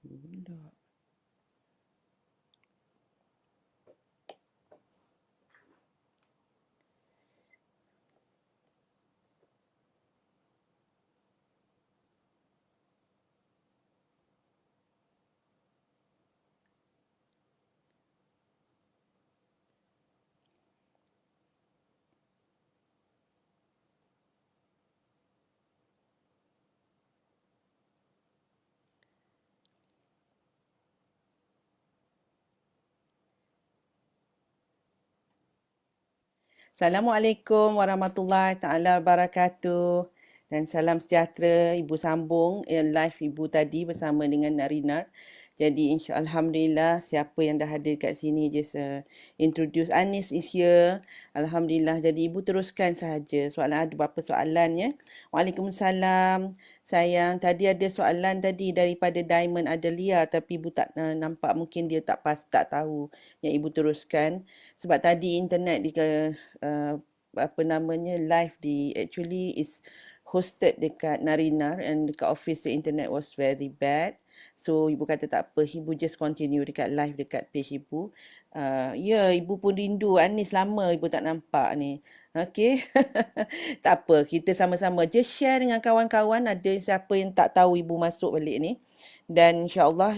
Pula. Assalamualaikum warahmatullahi taala wabarakatuh dan salam sejahtera. Ibu sambung live ibu tadi bersama dengan Narinar. Jadi alhamdulillah siapa yang dah hadir kat sini just introduce. Anis is here. Alhamdulillah. Jadi ibu teruskan sahaja. Soalan ada berapa soalan ya? Waalaikumsalam. Sayang, tadi ada soalan tadi daripada Diamond Adelia tapi ibu tak nampak, mungkin dia tak tahu yang ibu teruskan sebab tadi internet di uh, apa namanya live di actually is hosted dekat Narinar and dekat office the internet was very bad. So ibu kata tak apa, ibu just continue dekat live dekat page ibu. Ya, ibu pun rindu Anis, lama ibu tak nampak ni. Okay. Tak apa, kita sama-sama just share dengan kawan-kawan, ada siapa yang tak tahu ibu masuk balik ni. Dan insyaAllah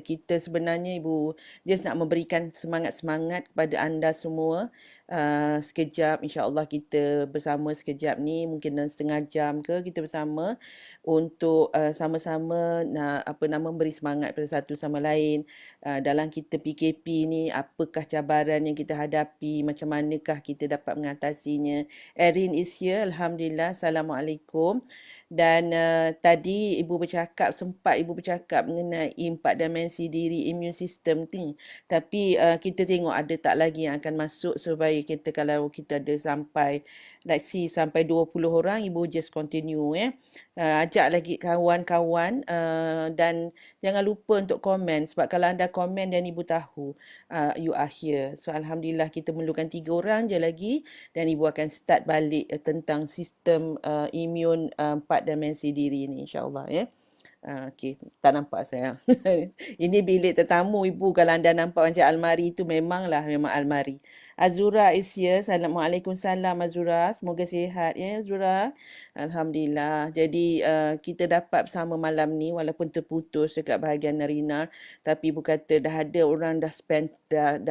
kita sebenarnya ibu just nak memberikan semangat-semangat kepada anda semua. Sekejap insyaAllah kita bersama sekejap ni, mungkin dalam setengah jam ke kita bersama untuk sama-sama nak memberi semangat pada satu sama lain. Dalam kita PKP ni, apakah cabaran yang kita hadapi, macam manakah kita dapat mengatasinya. Erin is here, Alhamdulillah. Assalamualaikum. Dan tadi sempat ibu bercakap mengenai 4 dimensi diri immune system ni. Tapi kita tengok ada tak lagi yang akan masuk, supaya kita, kalau kita ada sampai let's see sampai 20 orang, ibu just continue ya. Ajak lagi kawan-kawan dan jangan lupa untuk komen, sebab kalau anda komen dan ibu tahu you are here. So alhamdulillah kita memerlukan 3 orang je lagi dan ibu akan start balik tentang sistem imun 4 dimensi diri ni insyaAllah ya. Okey, tak nampak saya. Ini bilik tetamu ibu. Kalau anda nampak macam almari itu, memang almari. Azura is here. Assalamualaikum, salam Azura. Semoga sihat ya Azura. Alhamdulillah. Jadi kita dapat bersama malam ni walaupun terputus dekat bahagian Narinar, tapi ibu kata dah ada orang dah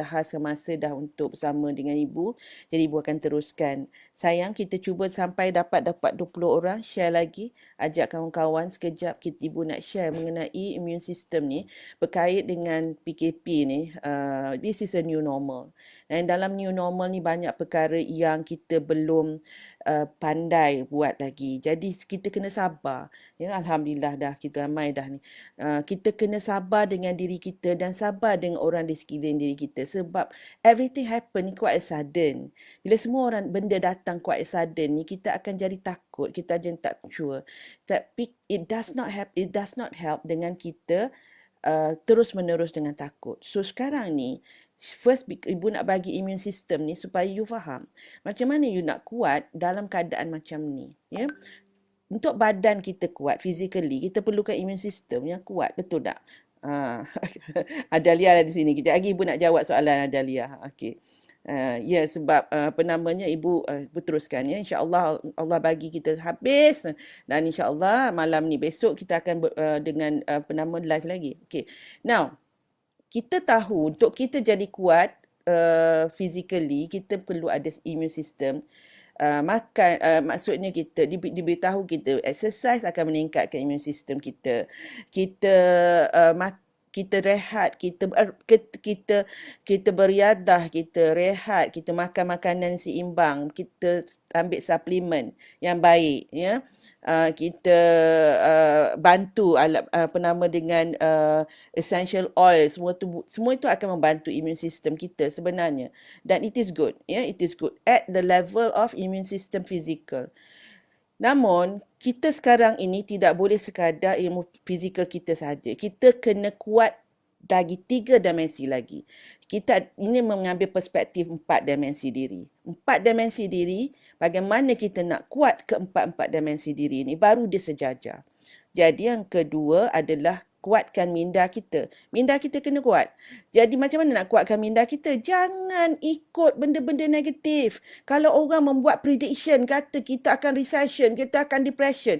haskan masa dah untuk bersama dengan ibu. Jadi ibu akan teruskan. Sayang, kita cuba sampai dapat 20 orang, share lagi, ajak kawan-kawan sekejap ibu nak share mengenai immune system ni berkait dengan PKP ni. This is a new normal. Dan dalam new normal ni banyak perkara yang kita belum pandai buat lagi. Jadi kita kena sabar. Ya, alhamdulillah dah kita ramai dah ni. Kita kena sabar dengan diri kita dan sabar dengan orang di sekeliling diri kita, sebab everything happen quite sudden. Bila semua benda datang quite sudden ni, kita akan jadi takut, kita jadi tak sure. Tapi it does not help dengan kita terus menerus dengan takut. So sekarang ni, first ibu nak bagi immune system ni supaya you faham macam mana you nak kuat dalam keadaan macam ni ya. Untuk badan kita kuat physically, kita perlukan immune system yang kuat, betul tak? Adalia ada di sini. Kejap lagi ibu nak jawab soalan Adalia. Okey. Ya, sebab ibu teruskan ya, insya-Allah Allah bagi kita habis, dan insya-Allah malam ni, besok kita akan dengan live lagi. Okay, now kita tahu untuk kita jadi kuat physically, kita perlu ada immune system. Maksudnya kita diberitahu kita exercise akan meningkatkan immune system kita. Kita kita rehat, kita beriadah, kita rehat, kita makan makanan seimbang, kita ambil suplemen yang baik ya. Kita bantu dengan essential oil, semua itu akan membantu immune system kita sebenarnya, dan it is good ya, it is good at the level of immune system physical. Namun, kita sekarang ini tidak boleh sekadar ilmu fizikal kita sahaja. Kita kena kuat lagi 3 dimensi lagi. Kita ini mengambil perspektif 4 dimensi diri. 4 dimensi diri, bagaimana kita nak kuat ke 4 dimensi diri ini, baru dia sejajar. Jadi yang kedua adalah kuatkan minda kita. Minda kita kena kuat. Jadi macam mana nak kuatkan minda kita? Jangan ikut benda-benda negatif. Kalau orang membuat prediction, kata kita akan recession, kita akan depression.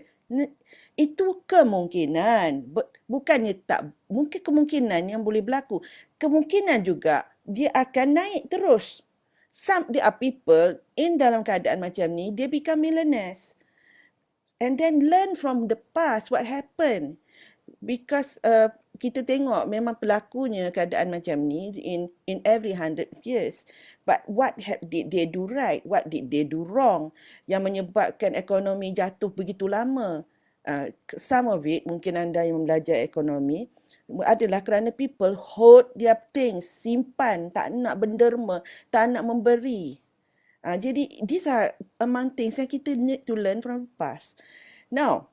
Itu kemungkinan. Bukannya tak, mungkin kemungkinan yang boleh berlaku. Kemungkinan juga dia akan naik terus. There are people in dalam keadaan macam ni, they become millionaires. And then learn from the past what happened. Because kita tengok memang berlakunya keadaan macam ni in every 100 years. But what did they do right? What did they do wrong? Yang menyebabkan ekonomi jatuh begitu lama. Some of it, mungkin anda yang belajar ekonomi, adalah kerana people hold their things, simpan, tak nak berderma, tak nak memberi. Jadi these are among things yang kita need to learn from the past. Now,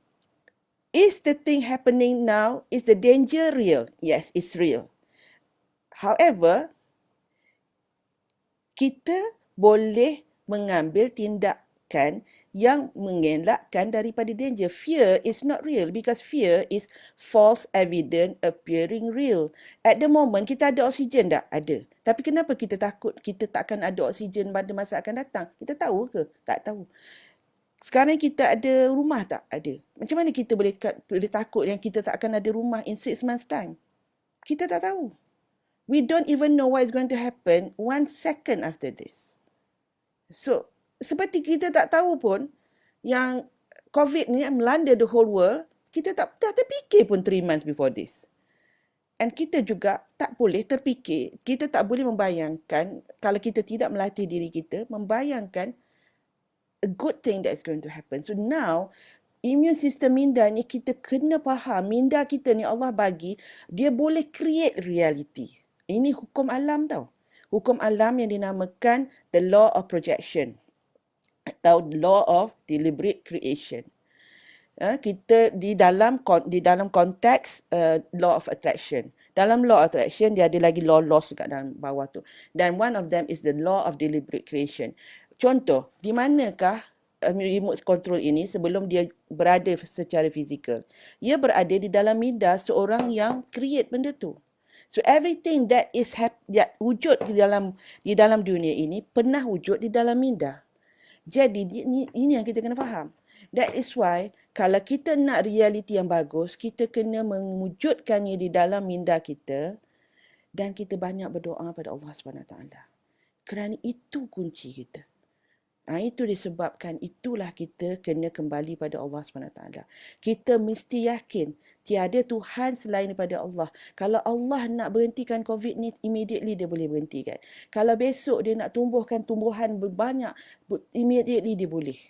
is the thing happening now? Is the danger real? Yes, it's real. However, kita boleh mengambil tindakan yang mengelakkan daripada danger. Fear is not real because fear is false evidence appearing real. At the moment, kita ada oksigen tak? Ada. Tapi kenapa kita takut kita takkan ada oksigen pada masa akan datang? Kita tahu ke? Tak tahu. Sekarang kita ada rumah tak? Ada. Macam mana kita boleh takut yang kita tak akan ada rumah in 6 months time? Kita tak tahu. We don't even know what is going to happen 1 second after this. So, seperti kita tak tahu pun yang COVID ni melanda the whole world, kita dah terfikir pun 3 months before this. And kita juga tak boleh terfikir, kita tak boleh membayangkan, kalau kita tidak melatih diri kita, membayangkan a good thing that is going to happen. So now, immune system minda ni kita kena faham, minda kita ni Allah bagi, dia boleh create reality. Ini hukum alam tau. Hukum alam yang dinamakan the law of projection atau law of deliberate creation. Kita di dalam konteks law of attraction. Dalam law of attraction dia ada lagi law-laws dekat dalam bawah tu. Dan one of them is the law of deliberate creation. Contoh, di manakah remote control ini sebelum dia berada secara fizikal? Ia berada di dalam minda seorang yang create benda tu. So everything that is that wujud di dalam dunia ini pernah wujud di dalam minda. Jadi ini yang kita kena faham. That is why kalau kita nak realiti yang bagus, kita kena mewujudkannya di dalam minda kita dan kita banyak berdoa pada Allah SWT. Kerana itu kunci kita. Itu disebabkan itulah kita kena kembali pada Allah SWT. Kita mesti yakin tiada Tuhan selain daripada Allah. Kalau Allah nak berhentikan COVID ni, immediately dia boleh berhentikan. Kalau besok dia nak tumbuhkan tumbuhan berbanyak, immediately dia boleh.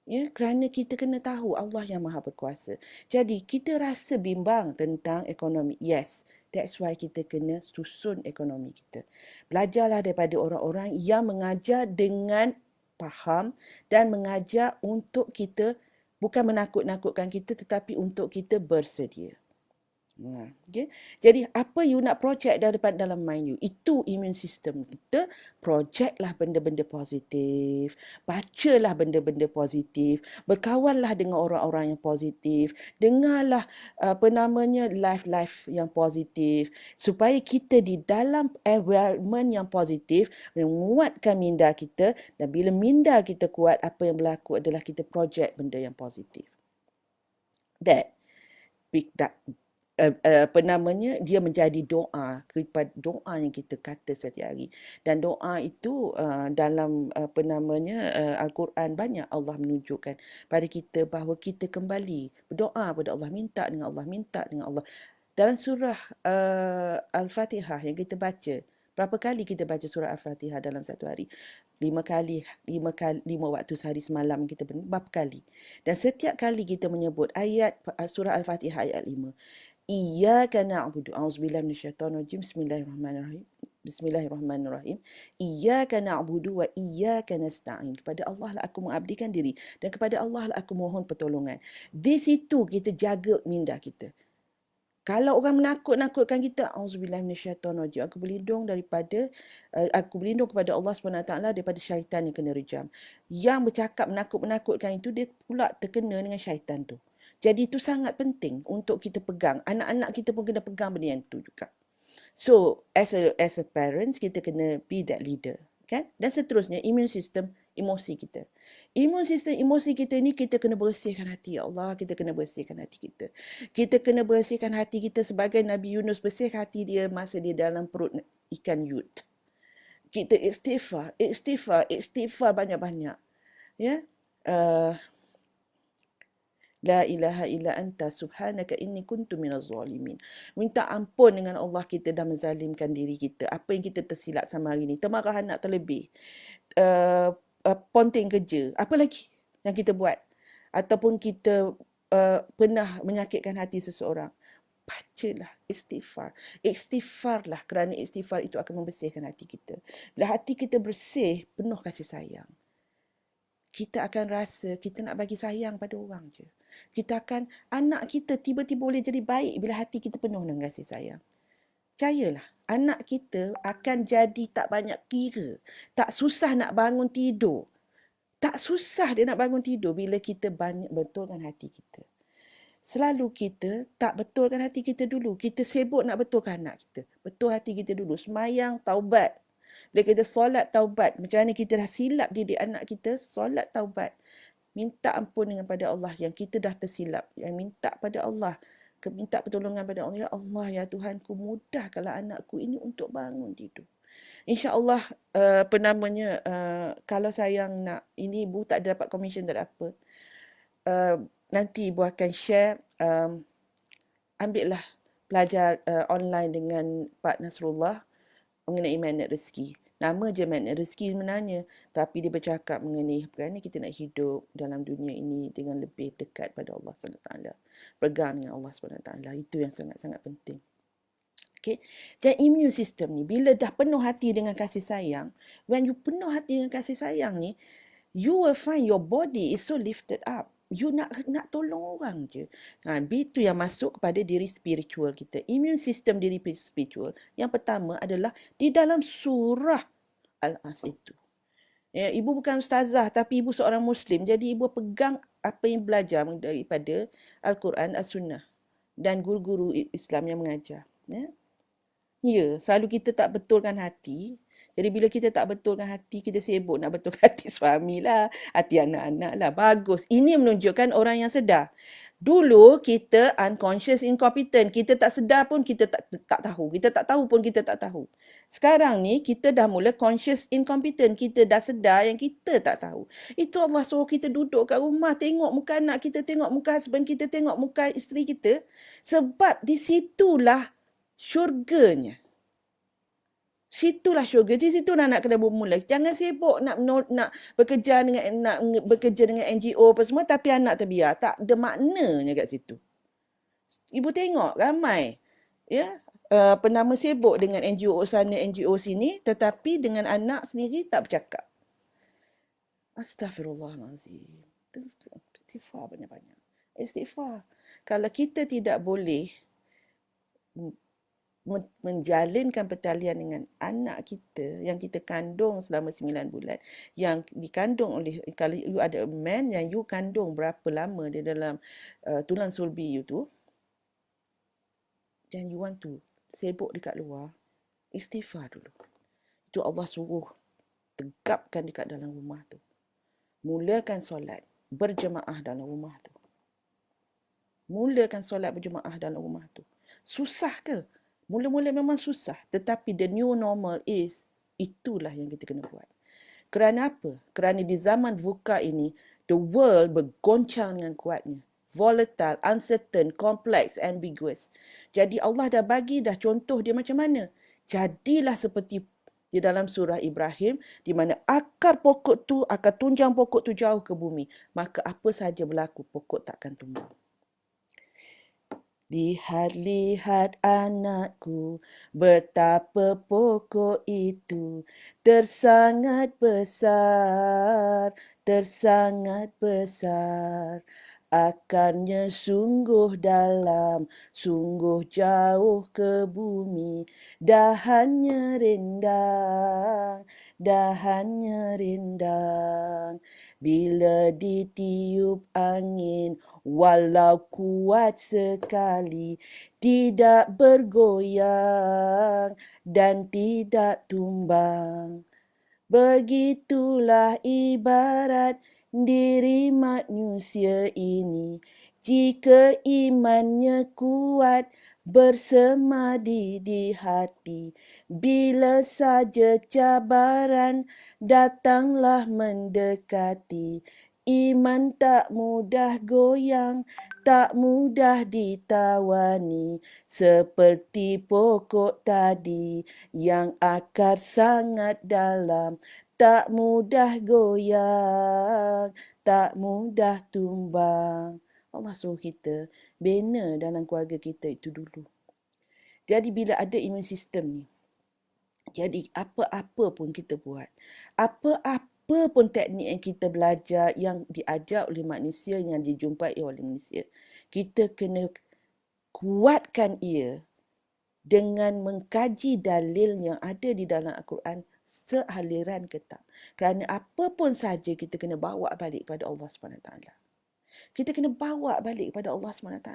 Ya, kerana kita kena tahu Allah yang Maha Berkuasa. Jadi kita rasa bimbang tentang ekonomi. Yes, that's why kita kena susun ekonomi kita. Belajarlah daripada orang-orang yang mengajar dengan faham dan mengajar untuk kita, bukan menakut-nakutkan kita tetapi untuk kita bersedia. Okay. Jadi apa you nak project daripada dalam mind you, itu immune system kita. Projectlah benda-benda positif, bacalah benda-benda positif, berkawanlah dengan orang-orang yang positif, dengarlah life yang positif, supaya kita di dalam environment yang positif menguatkan minda kita. Dan bila minda kita kuat, apa yang berlaku adalah kita project benda yang positif. Dia menjadi doa, kepada doa yang kita kata setiap hari. Dan doa itu dalam Al-Quran banyak Allah menunjukkan pada kita bahawa kita kembali berdoa pada Allah, minta dengan Allah. Dalam surah Al-Fatihah yang kita baca, berapa kali kita baca surah Al-Fatihah dalam satu hari? 5 kali, 5 waktu sehari semalam kita berapa kali? Dan setiap kali kita menyebut ayat surah Al-Fatihah ayat 5, Iyyaka na'budu, a'udzubillahi minasyaitonir rajim, Bismillahirrahmanirrahim. Iyyaka na'budu wa iyyaka nasta'in. Kepada Allah lah aku mengabdikan diri dan kepada Allah lah aku mohon pertolongan. Di situ kita jaga minda kita. Kalau orang menakut-nakutkan kita, auzubillahi minasyaitonir rajim, aku berlindung kepada Allah SWT daripada syaitan yang kena rejam. Yang bercakap menakut-menakutkan itu, dia pula terkena dengan syaitan tu. Jadi itu sangat penting untuk kita pegang. Anak-anak kita pun kena pegang benda yang tu juga. So, as a parents, kita kena be that leader. Kan? Dan seterusnya, immune system, emosi kita. Immune system, emosi kita ni kita kena bersihkan hati. Ya Allah, kita kena bersihkan hati kita. Kita kena bersihkan hati kita sebagai Nabi Yunus bersih hati dia masa dia dalam perut ikan yut. Kita istighfar banyak-banyak. Ya. Uh, La ilaha illa anta subhanaka inni kuntu minaz zalimin. Minta ampun dengan Allah kita dah menzalimkan diri kita. Apa yang kita tersilap sama hari ni. Termarah anak terlebih. Ponting kerja. Apa lagi yang kita buat? Ataupun kita pernah menyakitkan hati seseorang. Bacalah istighfar. Istighfarlah kerana istighfar itu akan membersihkan hati kita. Bila hati kita bersih, penuh kasih sayang. Kita akan rasa kita nak bagi sayang pada orang je. Kita akan, anak kita tiba-tiba boleh jadi baik bila hati kita penuh dengan kasih sayang. Percayalah, anak kita akan jadi tak banyak kira. Tak susah nak bangun tidur. Tak susah dia nak bangun tidur bila kita banyak betulkan hati kita. Selalu kita tak betulkan hati kita dulu. Kita sibuk nak betulkan anak kita. Betul hati kita dulu. Semayang, taubat. Bila kita solat, taubat. Macam mana kita dah silap didik anak kita, solat, taubat. Minta ampun dengan pada Allah yang kita dah tersilap. Yang minta pada Allah. Minta pertolongan pada Allah. Ya Allah, ya Tuhanku, mudahkanlah anakku ini untuk bangun tidur. InsyaAllah, kalau sayang nak, ini ibu tak ada dapat komisen tak ada apa. Nanti ibu akan share, ambillah belajar online dengan Pak Nasrullah mengenai magnet rezeki. Nama je magnet rezeki sebenarnya, tapi dia bercakap mengenai bagaimana kita nak hidup dalam dunia ini dengan lebih dekat pada Allah SWT. Pegang dengan Allah SWT. Itu yang sangat-sangat penting. Okay. Dan immune system ni, bila dah penuh hati dengan kasih sayang, when you penuh hati dengan kasih sayang ni, you will find your body is so lifted up. You nak tolong orang je. Itu yang masuk kepada diri spiritual kita. Immune system diri spiritual. Yang pertama adalah di dalam surah Al-As itu. Ya, ibu bukan ustazah tapi ibu seorang Muslim. Jadi ibu pegang apa yang belajar daripada Al-Quran, As-Sunnah dan guru-guru Islam yang mengajar. Ya, selalu kita tak betulkan hati. Jadi bila kita tak betulkan hati, kita sibuk nak betulkan hati suami lah, hati anak-anak lah. Bagus. Ini menunjukkan orang yang sedar. Dulu kita unconscious incompetent. Kita tak sedar pun kita tak tahu. Kita tak tahu pun kita tak tahu. Sekarang ni kita dah mula conscious incompetent. Kita dah sedar yang kita tak tahu. Itu Allah suruh kita duduk kat rumah, tengok muka anak kita, tengok muka husband kita, tengok muka isteri kita. Sebab di situlah syurganya. Situlah syurga. Di situlah nak kena bermula. Jangan sibuk nak bekerja dengan NGO apa semua tapi anak terbiar. Tak ada maknanya kat situ. Ibu tengok ramai penama sibuk dengan NGO sana NGO sini tetapi dengan anak sendiri tak bercakap. Astaghfirullahalazim. Istighfar banyak-banyak. Istighfar. Kalau kita tidak boleh menjalinkan pertalian dengan anak kita yang kita kandung selama 9 bulan, yang dikandung oleh, kalau you ada man yang you kandung berapa lama dia dalam tulang sulbi you tu, dan you want to sibuk dekat luar, istighfar dulu. Itu Allah suruh tegapkan dekat dalam rumah tu. Mulakan solat berjemaah dalam rumah tu. Mulakan solat berjemaah dalam rumah tu. Susah ke? Mula-mula memang susah. Tetapi the new normal is, itulah yang kita kena buat. Kerana apa? Kerana di zaman VUCA ini, the world bergoncang dengan kuatnya. Volatile, uncertain, complex, ambiguous. Jadi Allah dah bagi dah contoh dia macam mana. Jadilah seperti di dalam surah Ibrahim, di mana akar pokok tu akan tunjang pokok tu jauh ke bumi. Maka apa sahaja berlaku, pokok takkan tumbang. Lihat-lihat anakku, betapa pokok itu tersangat besar, tersangat besar. Akarnya sungguh dalam, sungguh jauh ke bumi. Dahannya rindang, dahannya rindang. Bila ditiup angin, walau kuat sekali, tidak bergoyang dan tidak tumbang. Begitulah ibarat diri manusia ini. Jika imannya kuat bersemadi di hati, bila saja cabaran datanglah mendekati. Iman tak mudah goyang, tak mudah ditawani, seperti pokok tadi yang akar sangat dalam, tak mudah goyang, tak mudah tumbang. Allah suruh kita bina dalam keluarga kita itu dulu. Jadi bila ada imun sistem ni, jadi apa-apa pun kita buat, apa-apa pun teknik yang kita belajar, yang diajar oleh manusia, yang dijumpai oleh manusia, kita kena kuatkan ia dengan mengkaji dalil yang ada di dalam Al-Quran sealiran kitab. Kerana apa pun saja kita kena bawa balik pada Allah SWT. Kita kena bawa balik kepada Allah SWT.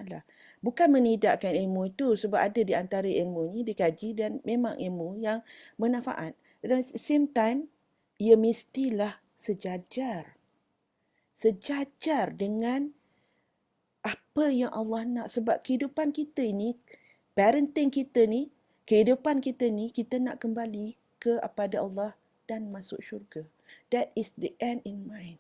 Bukan menidakkan ilmu itu, sebab ada di antara ilmu ini dikaji dan memang ilmu yang bermanfaat. Dan same time, ia mestilah sejajar. Sejajar dengan apa yang Allah nak. Sebab kehidupan kita ini, parenting kita ni, kehidupan kita ni, kita nak kembali kepada Allah dan masuk syurga. That is the end in mind.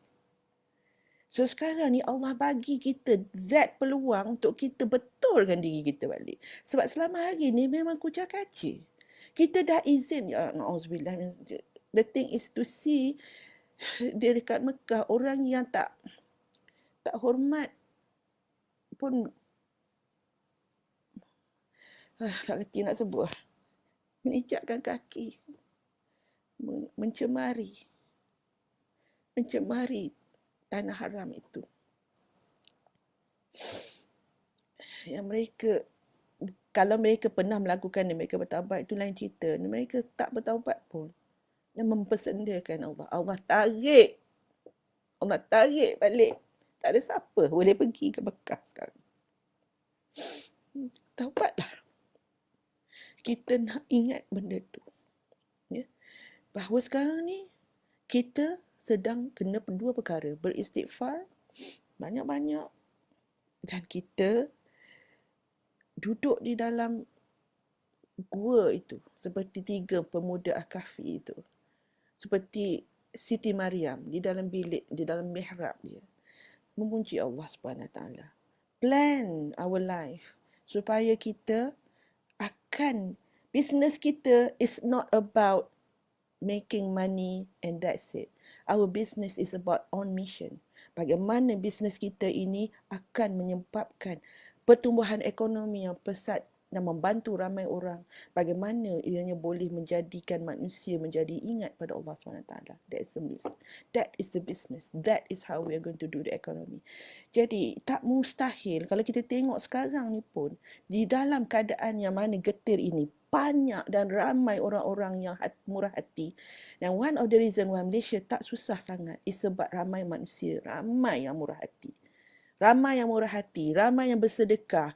So sekarang ni Allah bagi kita that peluang untuk kita betulkan diri kita balik. Sebab selama hari ni memang kucak kacir. Kita dah izin, ya na'udzubillah. The thing is to see dia dekat Mekah, orang yang tak hormat pun tak kerti nak sebut. Menginjakkan kaki, mencemari tanah haram itu. Yang mereka, kalau mereka pernah melakukan dan mereka bertaubat, itu lain cerita. Mereka tak bertaubat pun dan mempersendakan Allah. Allah tarik balik. Tak ada siapa boleh pergi ke Mekah sekarang. Taubatlah. Kita nak ingat benda tu. Ya? Bahawa sekarang ni kita sedang kena dua perkara. Beristighfar banyak-banyak. Dan kita duduk di dalam gua itu. Seperti 3 pemuda Al-Kahfi itu. Seperti Siti Maryam di dalam bilik, di dalam mihrab dia. Memuji Allah SWT. Plan our life. Supaya kita akan, business kita is not about making money and that's it. Our business is about on mission. Bagaimana bisnes kita ini akan menyebabkan pertumbuhan ekonomi yang pesat dan membantu ramai orang. Bagaimana ianya boleh menjadikan manusia menjadi ingat pada Allah SWT. That is the business. That is how we are going to do the economy. Jadi tak mustahil kalau kita tengok sekarang ni pun, di dalam keadaan yang mana getir ini, banyak dan ramai orang-orang yang murah hati. Dan one of the reason why Malaysia tak susah sangat is sebab ramai manusia, ramai yang murah hati. Ramai yang murah hati, ramai yang bersedekah.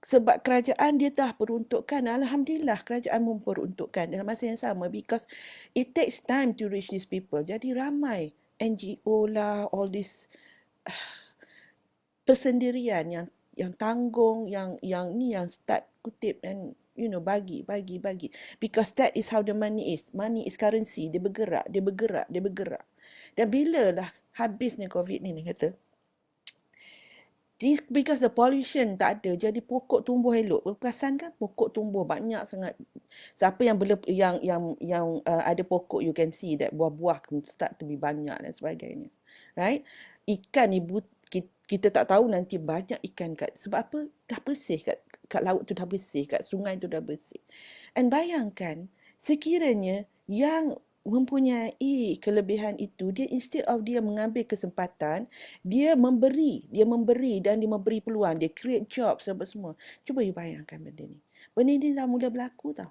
Sebab kerajaan dia dah peruntukkan. Alhamdulillah kerajaan memperuntukkan dalam masa yang sama, because it takes time to reach these people. Jadi ramai NGO lah, all this persendirian yang tanggung, yang start kutip and bagi. Because that is how the money is. Money is currency. Dia bergerak. Dan bila lah habisnya COVID ni kata, because the pollution tak ada, jadi pokok tumbuh elok. Perasan kan pokok tumbuh banyak sangat. Siapa yang ada pokok, you can see that buah-buah start to be banyak dan sebagainya. Right? Ikan ibu kita tak tahu nanti banyak ikan sebab apa? Dah bersih kat laut tu, dah bersih, kat sungai tu dah bersih. And bayangkan sekiranya yang mempunyai kelebihan itu, dia instead of dia mengambil kesempatan, dia memberi dan dia memberi peluang, dia create job semua. Cuba you bayangkan benda ni. Benda ni dah mula berlaku tau.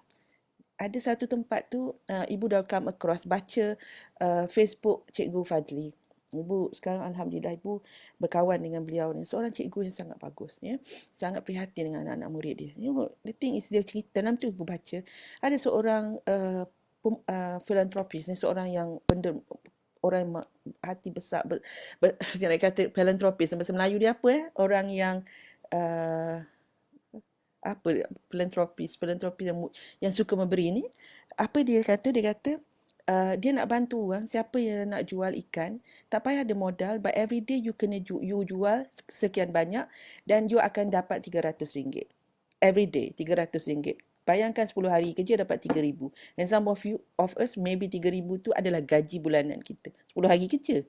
Ada satu tempat tu, ibu dah come across, baca Facebook Cikgu Fadli. Ibu sekarang Alhamdulillah ibu berkawan dengan beliau ni. Seorang cikgu yang sangat bagus. Ya. Sangat prihatin dengan anak-anak murid dia. You know, the thing is dia cerita, dalam tu ibu baca. Ada seorang philanthropist, seorang yang orang yang hati besar. Jangan kata philanthropist. Bahasa Melayu dia apa? Orang yang apa filantropis yang suka memberi ni, apa dia kata dia nak bantu orang siapa yang nak jual ikan, tak payah ada modal, but every day you kena you jual sekian banyak dan you akan dapat RM300 every day. RM300. Bayangkan 10 hari kerja dapat 3,000. And some of us maybe 3,000 tu adalah gaji bulanan kita 10 hari kerja.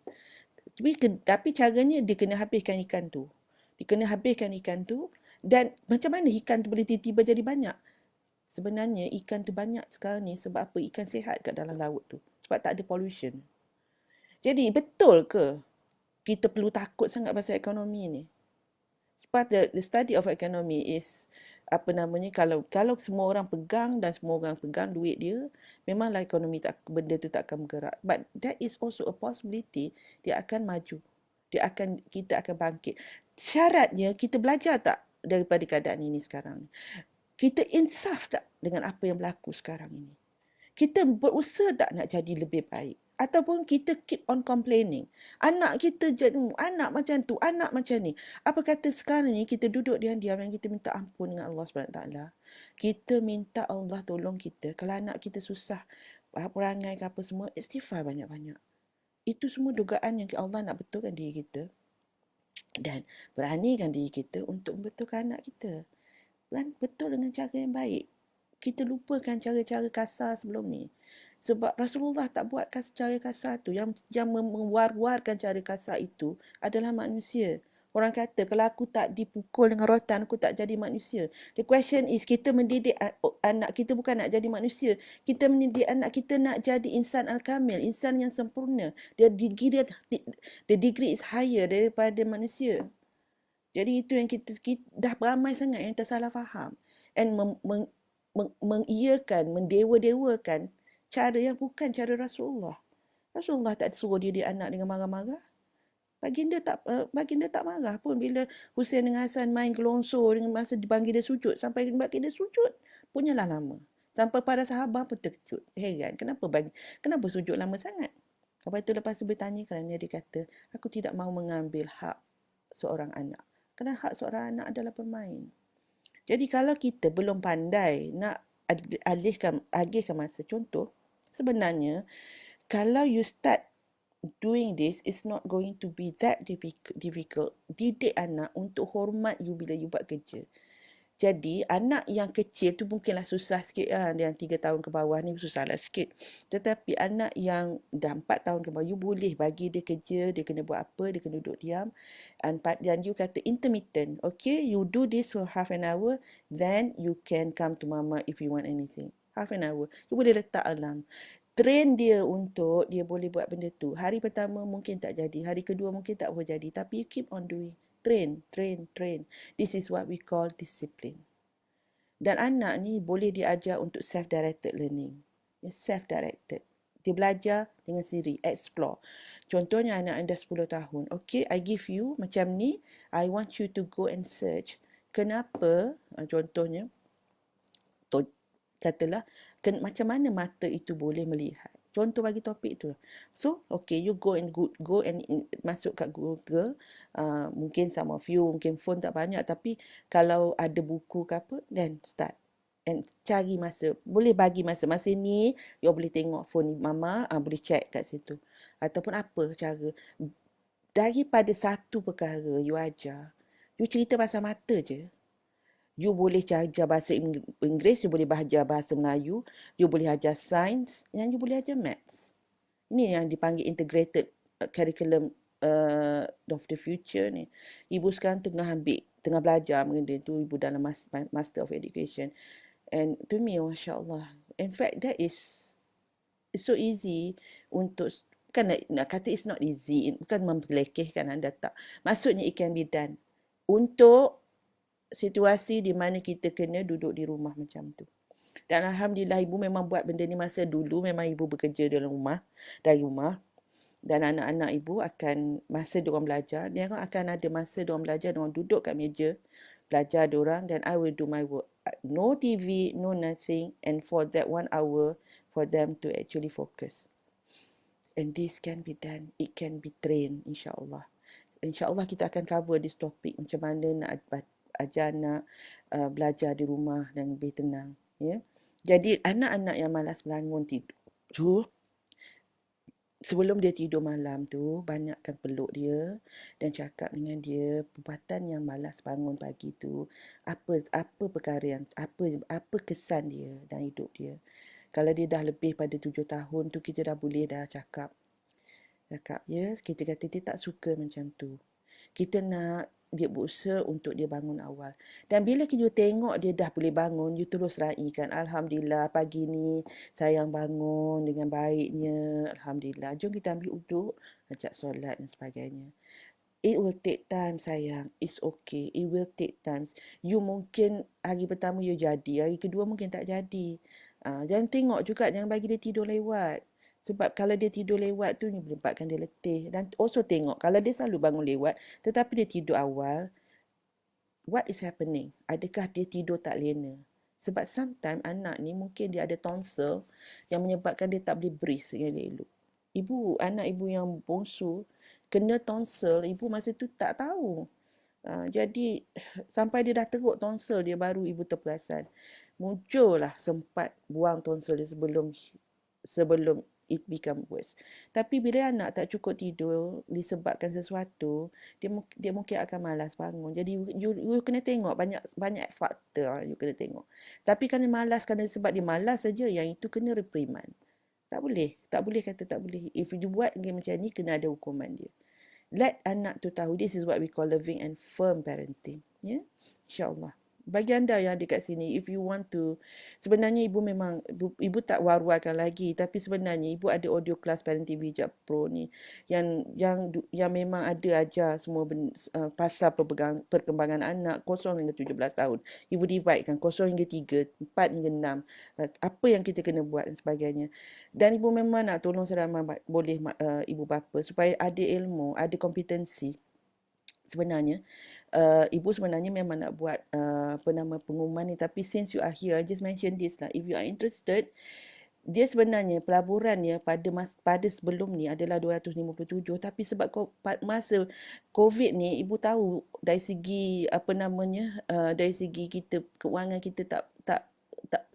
Tapi caranya dia kena habiskan ikan tu. Dan macam mana ikan tu boleh tiba-tiba jadi banyak? Sebenarnya ikan tu banyak sekarang ni sebab apa? Ikan sihat kat dalam laut tu. Sebab tak ada pollution. Jadi betul ke kita perlu takut sangat pasal ekonomi ni? Sebab the study of economy is kalau semua orang pegang dan semua orang pegang duit dia, memanglah ekonomi benda tu tak akan bergerak. But that is also a possibility, dia akan maju. Kita akan bangkit. Syaratnya kita belajar tak daripada keadaan ini sekarang? Kita insaf tak dengan apa yang berlaku sekarang ini? Kita berusaha tak nak jadi lebih baik? Ataupun kita keep on complaining. Anak kita jadi anak macam tu, anak macam ni. Apa kata sekarang ni kita duduk diam-diam dan kita minta ampun dengan Allah SWT. Kita minta Allah tolong kita. Kalau anak kita susah, perangai ke apa semua, istighfar banyak-banyak. Itu semua dugaan yang Allah nak betulkan diri kita. Dan beranikan diri kita untuk membetulkan anak kita. Dan betul dengan cara yang baik. Kita lupakan cara-cara kasar sebelum ni. Sebab Rasulullah tak buat cara kasar tu. Yang mewar-warkan cara kasar itu adalah manusia. Orang kata, kalau aku tak dipukul dengan rotan, aku tak jadi manusia. The question is, kita mendidik anak kita bukan nak jadi manusia. Kita mendidik anak kita nak jadi insan al-kamil, insan yang sempurna. The degree is higher daripada manusia. Jadi itu yang kita dah ramai sangat yang tersalah faham. And mengiyakan, mendewa-dewakan cara yang bukan cara Rasulullah. Rasulullah tak suruh didik anak dengan marah-marah. Baginda tak marah pun bila Husain dengan Hasan main gelonsor dengan masa dipanggil dia sujud. Sampai baginda sujud, punyalah lama. Sampai para sahabat pun terkejut. Heran, kenapa sujud lama sangat? Lepas tu bertanya kerana dia kata, aku tidak mahu mengambil hak seorang anak. Kerana hak seorang anak adalah bermain. Jadi kalau kita belum pandai nak agihkan masa, contoh, sebenarnya kalau you start doing this, it's not going to be that difficult. Didik anak untuk hormat you bila you buat kerja. Jadi anak yang kecil tu mungkinlah susah sikit lah. Yang 3 tahun ke bawah ni susahlah sikit. Tetapi anak yang dah 4 tahun ke bawah, you boleh bagi dia kerja, dia kena buat apa, dia kena duduk diam. Dan you kata intermittent. Okay, you do this for half an hour, then you can come to mama if you want anything. Half an hour. You boleh letak alarm. Train dia untuk dia boleh buat benda tu. Hari pertama mungkin tak jadi. Hari kedua mungkin tak boleh jadi. Tapi you keep on doing. Train. This is what we call discipline. Dan anak ni boleh diajar untuk self-directed learning. Self-directed. Dia belajar dengan sendiri. Explore. Contohnya anak anda 10 tahun. Okay, I give you macam ni. I want you to go and search. Kenapa? Contohnya. Katalah, macam mana mata itu boleh melihat. Contoh bagi topik itu. So, okay, you go and masuk kat Google. Mungkin some of you, mungkin phone tak banyak. Tapi kalau ada buku ke apa, then start. And cari masa. Boleh bagi masa. Masa ni, you boleh tengok phone mama, boleh check kat situ. Ataupun apa cara. Daripada satu perkara you ajar, you cerita pasal mata je. You boleh ajar bahasa Inggeris, you boleh ajar bahasa Melayu, you boleh ajar sains, dan you boleh ajar maths. Ini yang dipanggil integrated curriculum of the future ni. Ibu sekarang tengah belajar benda tu, ibu dalam Master of Education. And to me, Masya Allah. In fact, that is so easy untuk, bukan nak kata it's not easy, bukan memperlekehkan anda, tak. Maksudnya it can be done untuk situasi di mana kita kena duduk di rumah macam tu. Dan Alhamdulillah ibu memang buat benda ni masa dulu, memang ibu bekerja dari rumah. Dan anak-anak ibu akan, masa diorang belajar, dia akan ada masa diorang belajar, diorang duduk kat meja, belajar diorang, dan I will do my work. No TV, no nothing, and for that 1 hour, for them to actually focus. And this can be done, it can be trained, insyaAllah. InsyaAllah kita akan cover this topic, macam mana nak ajar anak belajar di rumah dan lebih tenang. Ya? Jadi anak-anak yang malas bangun tidur, sebelum dia tidur malam tu, banyakkan peluk dia dan cakap dengan dia perbuatan yang malas bangun pagi tu, apa perkara yang, apa kesan dia dalam hidup dia. Kalau dia dah lebih pada 7 tahun tu, kita dah boleh dah cakap ya, kita kata dia tak suka macam tu. Kita nak dia berusaha untuk dia bangun awal. Dan bila kita tengok dia dah boleh bangun, you terus raikan, Alhamdulillah pagi ni sayang bangun dengan baiknya. Alhamdulillah. Jom kita ambil uduk, ajak solat dan sebagainya. It will take time sayang. It's okay. It will take time. You mungkin hari pertama you jadi, hari kedua mungkin tak jadi. Jangan tengok juga, jangan bagi dia tidur lewat. Sebab kalau dia tidur lewat tu, menyebabkan dia letih. Dan also tengok, kalau dia selalu bangun lewat, tetapi dia tidur awal, what is happening? Adakah dia tidur tak lena? Sebab sometimes anak ni mungkin dia ada tonsil yang menyebabkan dia tak boleh breathe dengan elok. Anak ibu yang bongsu, kena tonsil, ibu masa tu tak tahu. Jadi sampai dia dah teruk tonsil dia, baru ibu terperasan. Muncullah sempat buang tonsil dia sebelum it become worse. Tapi bila anak tak cukup tidur disebabkan sesuatu, dia mungkin akan malas bangun. Jadi you kena tengok banyak faktor you kena tengok. Tapi kerana malas, kerana sebab dia malas saja, yang itu kena reprimand. Tak boleh kata tak boleh. If you buat macam ni, kena ada hukuman dia. Let anak tu tahu, this is what we call loving and firm parenting. Ya, insyaAllah. Bagi anda yang ada kat sini, if you want to, sebenarnya ibu memang, ibu tak war-warkan lagi, tapi sebenarnya ibu ada audio class Parenting Bijak Pro ni, yang memang ada ajar semua pasal perkembangan anak 0 hingga 17 tahun. Ibu dividekan 0 hingga 3, 4 hingga 6, apa yang kita kena buat dan sebagainya. Dan ibu memang nak tolong seramai boleh ibu bapa supaya ada ilmu, ada kompetensi. Sebenarnya ibu sebenarnya memang nak buat pengumuman ni, tapi since you are here, I just mention this lah. If you are interested, dia sebenarnya pelaburannya pada sebelum ni adalah 257, tapi sebab masa COVID ni, ibu tahu dari segi dari segi kita, kewangan kita tak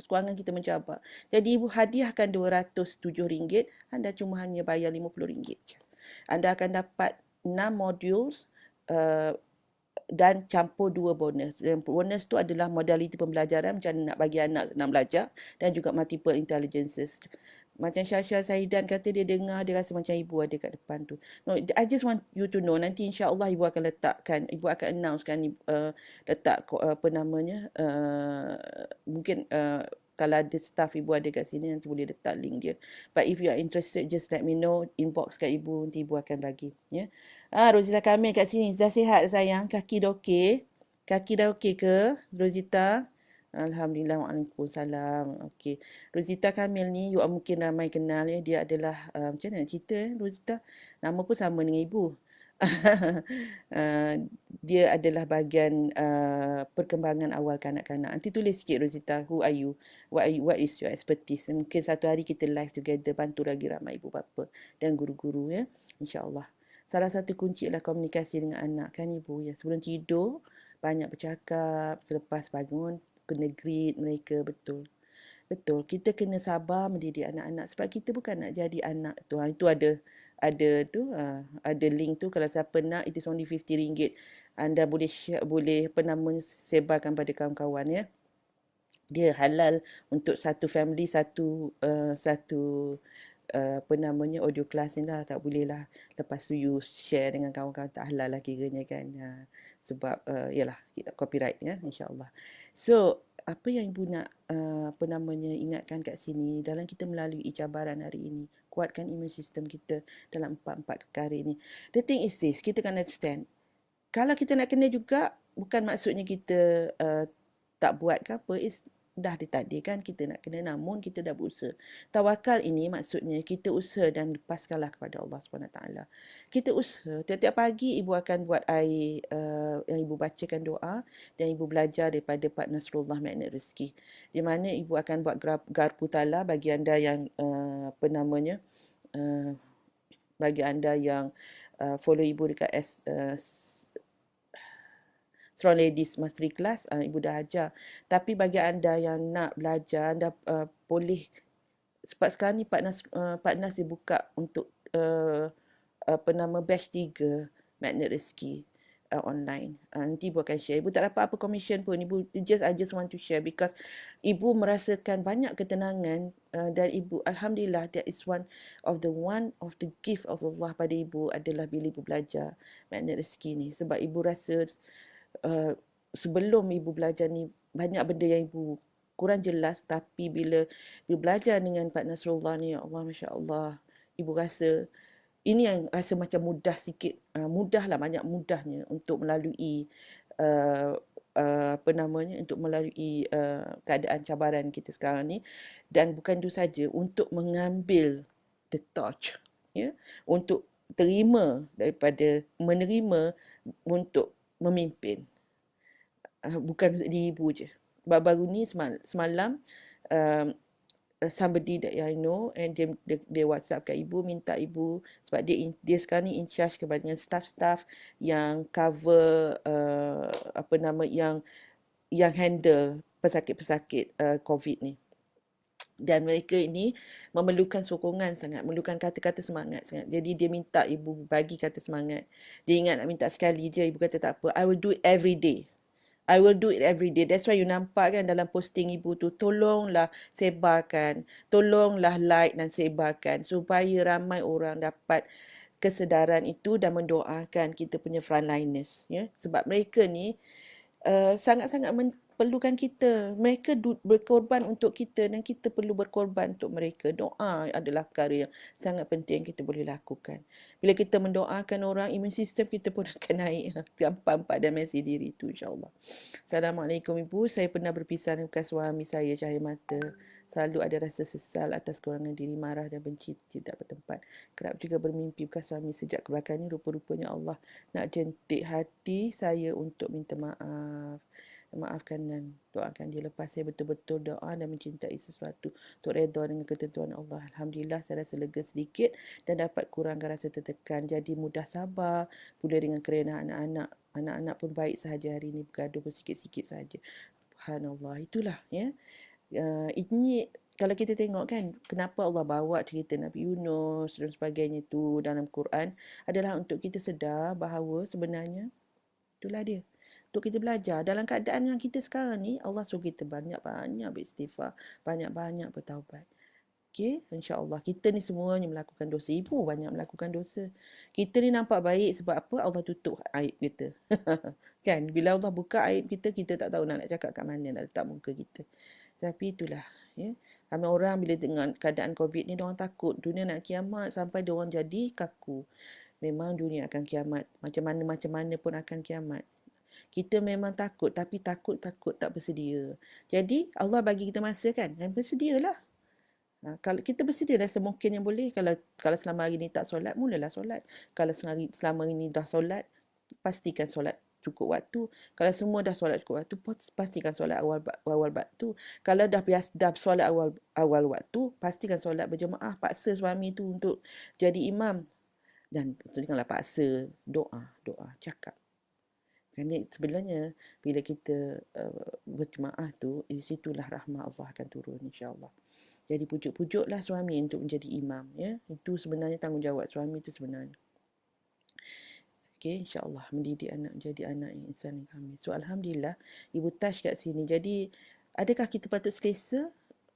kewangan kita mencabar. Jadi ibu hadiahkan RM207, anda cuma hanya bayar RM50 je. Anda akan dapat 6 modules dan campur 2 bonus. Dan bonus tu adalah modaliti pembelajaran, macam nak bagi anak senang belajar, dan juga multiple intelligences. Macam Syasha Saidan kata, dia dengar, dia rasa macam ibu ada kat depan tu. No, I just want you to know, nanti insyaAllah ibu akan letakkan, ibu akan announcekan letak mungkin kalau ada staff ibu ada kat sini, nanti boleh letak link dia. But if you are interested, just let me know, inbox kat ibu, nanti ibu akan bagi. Ya. Rosita Kamil kat sini. Dah sihat sayang? Kaki dah okey? Kaki dah okey ke, Rosita? Alhamdulillah. Waalaikumsalam. Okey. Rosita Kamil ni, you mungkin ramai kenal ya. Dia adalah, macam mana nak cerita Rosita? Nama pun sama dengan ibu. Dia adalah bahagian perkembangan awal kanak-kanak. Nanti tulis sikit Rosita, who are you? What is your expertise? Mungkin satu hari kita live together, bantu lagi ramai ibu bapa dan guru-guru ya. InsyaAllah. Salah satu kunci ialah komunikasi dengan anak, kan ibu ya. Sebelum tidur banyak bercakap, selepas bangun kena greet mereka, betul. Betul, kita kena sabar mendidik anak-anak sebab kita bukan nak jadi anak tu. Itu ada link tu, kalau siapa nak, it is only RM50. Anda boleh share, boleh sebarkan pada kawan-kawan ya. Dia halal untuk satu family, satu audio class ni lah. Tak boleh lah lepas tu you share dengan kawan-kawan, tak halal lah kiranya kan. Sebab yalah, copyright ya, insyaAllah. So apa yang ibu nak ingatkan kat sini dalam kita melalui cabaran hari ini, kuatkan imun sistem kita dalam empat perkara ini. The thing is this, kita kena understand, kalau kita nak kena juga, bukan maksudnya kita tak buat ke apa, dah ditakdirkan kita nak kena, namun kita dah berusaha. Tawakal ini maksudnya kita usaha dan lepaskanlah kepada Allah SWT. Kita usaha, tiap-tiap pagi ibu akan buat air, yang ibu bacakan doa, dan ibu belajar daripada Pak Nasrullah Magnet Rezeki, di mana ibu akan buat garpu tala bagi anda yang bagi anda yang follow ibu dekat Strong Ladies Mastery Class, ibu dah ajar. Tapi bagi anda yang nak belajar, anda boleh, sebab sekarang ni Pak Nas dia buka untuk batch 3 Magnet Rezeki online. Nanti ibu akan share. Ibu tak dapat apa commission pun. I just want to share because ibu merasakan banyak ketenangan, dan ibu, alhamdulillah, that is one of the gift of Allah pada ibu adalah bila ibu belajar Magnet Rezeki ni. Sebab ibu rasa sebelum ibu belajar ni banyak benda yang ibu kurang jelas, tapi bila ibu belajar dengan Pak Nasrullah ni, ya Allah, Masya Allah, ibu rasa ini yang rasa macam mudah sikit, mudahlah, banyak mudahnya untuk melalui untuk melalui keadaan cabaran kita sekarang ni. Dan bukan itu saja, untuk mengambil the torch, ya, untuk menerima untuk memimpin. Bukan di ibu je. Baru ni semalam somebody that I know, and dia WhatsApp kat ibu, minta ibu, sebab dia sekarang ni in charge kepada dengan staff-staff yang cover yang handle pesakit-pesakit COVID ni. Dan mereka ini memerlukan sokongan sangat, memerlukan kata-kata semangat sangat. Jadi dia minta ibu bagi kata semangat. Dia ingat nak minta sekali je, ibu kata tak apa, I will do it every day. I will do it every day. That's why you nampak kan dalam posting ibu tu, tolonglah sebarkan, tolonglah like dan sebarkan supaya ramai orang dapat kesedaran itu dan mendoakan kita punya frontliners, ya. Sebab mereka ni sangat-sangat perlukan kita. Mereka berkorban untuk kita dan kita perlu berkorban untuk mereka. Doa adalah perkara yang sangat penting kita boleh lakukan. Bila kita mendoakan orang, imun sistem kita pun akan naik. Empat dimensi diri itu, insyaAllah. Assalamualaikum ibu. Saya pernah berpisah dengan suami saya, cahaya mata. Selalu ada rasa sesal atas kekurangan diri, marah dan benci tidak bertempat. Kerap juga bermimpi bekas suami. Sejak kebelakangan ini, rupa-rupanya Allah nak jentik hati saya untuk minta maaf. Maafkan dan doakan dia. Lepas saya betul-betul doa dan mencintai sesuatu untuk redha dengan ketentuan Allah. Alhamdulillah, saya rasa lega sedikit dan dapat kurangkan rasa tertekan. Jadi mudah sabar pula dengan kerana anak-anak. Anak-anak pun baik sahaja hari ini, bergaduh bersikit-sikit sahaja. Subhanallah, itulah, ya. Ini kalau kita tengok kan, kenapa Allah bawa cerita Nabi Yunus dan sebagainya tu dalam Quran, adalah untuk kita sedar bahawa sebenarnya itulah dia. Untuk kita belajar dalam keadaan yang kita sekarang ni, Allah suruh kita banyak-banyak beristighfar, banyak-banyak bertaubat. Okey, insya-Allah kita ni semuanya melakukan dosa. Ibu banyak melakukan dosa. Kita ni nampak baik sebab apa? Allah tutup aib kita. Kan? Bila Allah buka aib kita, kita tak tahu nak cakap kat mana, nak letak muka kita. Tapi itulah, ya. Ramai orang bila dengan keadaan COVID ni, diorang takut dunia nak kiamat sampai diorang jadi kaku. Memang dunia akan kiamat. Macam mana pun akan kiamat. Kita memang takut, tapi takut tak bersedia. Jadi Allah bagi kita masa kan, dan bersedialah. Kalau kita bersedialah semungkin yang boleh. Kalau selama hari ni tak solat, mulalah solat. Kalau selama hari ni dah solat, pastikan solat cukup waktu. Kalau semua dah solat cukup waktu, pastikan solat awal waktu. Kalau dah solat awal waktu, pastikan solat berjemaah. Paksa suami tu untuk jadi imam. Dan janganlah paksa, doa, cakap. Kerana sebenarnya bila kita berjemaah tu, di situlah rahmat Allah akan turun, insya-Allah. Jadi pujuk-pujuklah suami untuk menjadi imam, ya. Itu sebenarnya tanggungjawab suami itu sebenarnya. Okey, insya-Allah mendidik anak menjadi anak yang insan yang kamil. So alhamdulillah ibu touch kat sini. Jadi adakah kita patut selesa?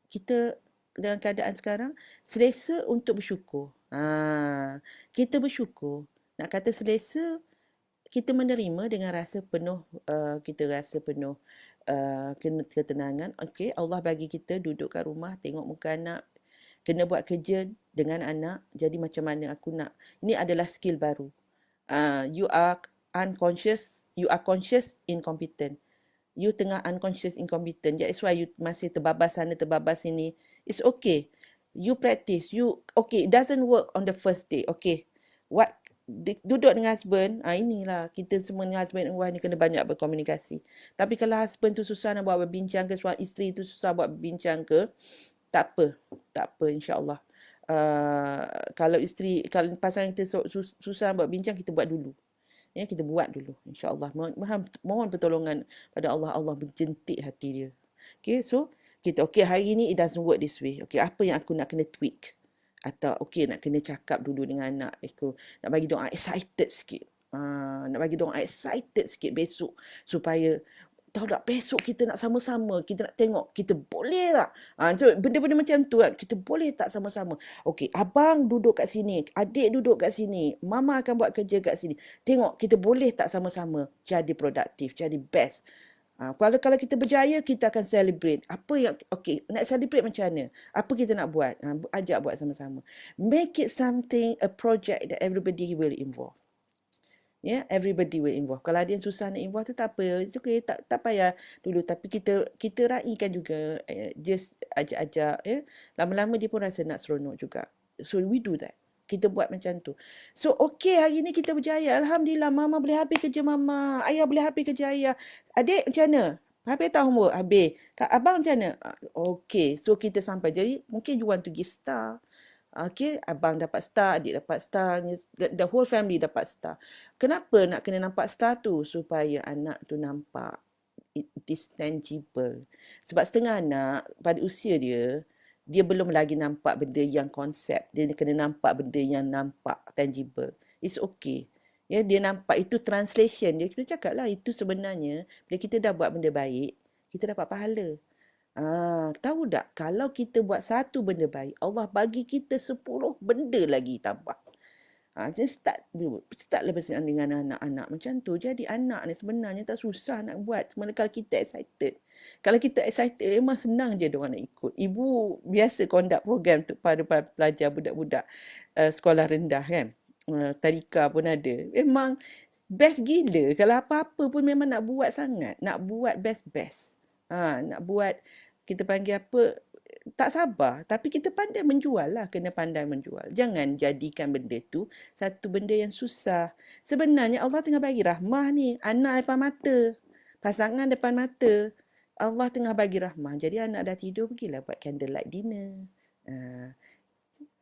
Kita dalam keadaan sekarang selesa untuk bersyukur. Kita bersyukur. Nak kata selesa, kita menerima dengan rasa penuh, kena ketenangan. Okey, Allah bagi kita duduk kat rumah, tengok muka anak, kena buat kerja dengan anak. Jadi macam mana aku nak, ini adalah skill baru. You are unconscious, you are conscious incompetent. You tengah unconscious incompetent. That's why you masih terbabas sana, terbabas sini. It's okay. You practice. Okay, it doesn't work on the first day. Okay. What, duduk dengan husband, inilah kita semua ni husband and wife ni kena banyak berkomunikasi. Tapi kalau husband tu susah nak buat berbincang ke, isteri tu susah buat berbincang ke, tak apa. Tak apa, insyaAllah. Kalau pasangan kita susah buat bincang, kita buat dulu. Ya, kita buat dulu, insya-Allah. Mohon pertolongan pada Allah. Allah berjentik hati dia. Okay, so kita hari ni it doesn't work this way. Okay, apa yang aku nak kena tweak? Atau nak kena cakap dulu dengan anak aku, nak bagi diorang excited sikit. Nak bagi diorang excited sikit besok, supaya tahu tak, besok kita nak sama-sama, kita nak tengok, kita boleh tak? Benda-benda macam tu kan, kita boleh tak sama-sama? Okey, abang duduk kat sini, adik duduk kat sini, mama akan buat kerja kat sini. Tengok, kita boleh tak sama-sama jadi produktif, jadi best? Kalau kita berjaya, kita akan celebrate. Apa yang, nak celebrate macam mana? Apa kita nak buat? Ajak buat sama-sama. Make it something, a project that everybody will involve. Everybody will involve. Kalau ada yang susah nak involve tu tak apa. It's okay, tak payah dulu. Tapi kita raikan juga. Just ajak-ajak. Lama-lama dia pun rasa nak seronok juga. So we do that. Kita buat macam tu. So hari ni kita berjaya. Alhamdulillah, mama boleh habis kerja mama. Ayah boleh habis kerja ayah. Adik macam mana? Habis tak homework? Habis. Kak abang macam mana? So kita sampai. Jadi mungkin you want to give star. Abang dapat star, adik dapat star, the whole family dapat star. Kenapa nak kena nampak star tu? Supaya anak tu nampak it is tangible. Sebab setengah anak pada usia dia belum lagi nampak benda yang konsep. Dia kena nampak benda yang nampak tangible. It's okay. Dia nampak itu translation dia. Kita cakap lah, itu sebenarnya bila kita dah buat benda baik, kita dapat pahala. Tahu tak, kalau kita buat satu benda baik, Allah bagi kita 10 benda lagi tambah. Jadi start lepas dengan anak-anak macam tu. Jadi anak ni sebenarnya tak susah nak buat. Sebenarnya kalau kita excited. Kalau kita excited, memang senang je diorang nak ikut. Ibu biasa conduct program untuk para pelajar budak-budak sekolah rendah kan. Tadika pun ada. Memang best gila. Kalau apa-apa pun memang nak buat sangat. Nak buat best-best. Nak buat, kita panggil apa, tak sabar. Tapi kita pandai menjual lah. Kena pandai menjual. Jangan jadikan benda tu satu benda yang susah. Sebenarnya Allah tengah bagi rahmah ni. Anak depan mata. Pasangan depan mata. Allah tengah bagi rahmah. Jadi anak dah tidur, pergilah buat candlelight dinner.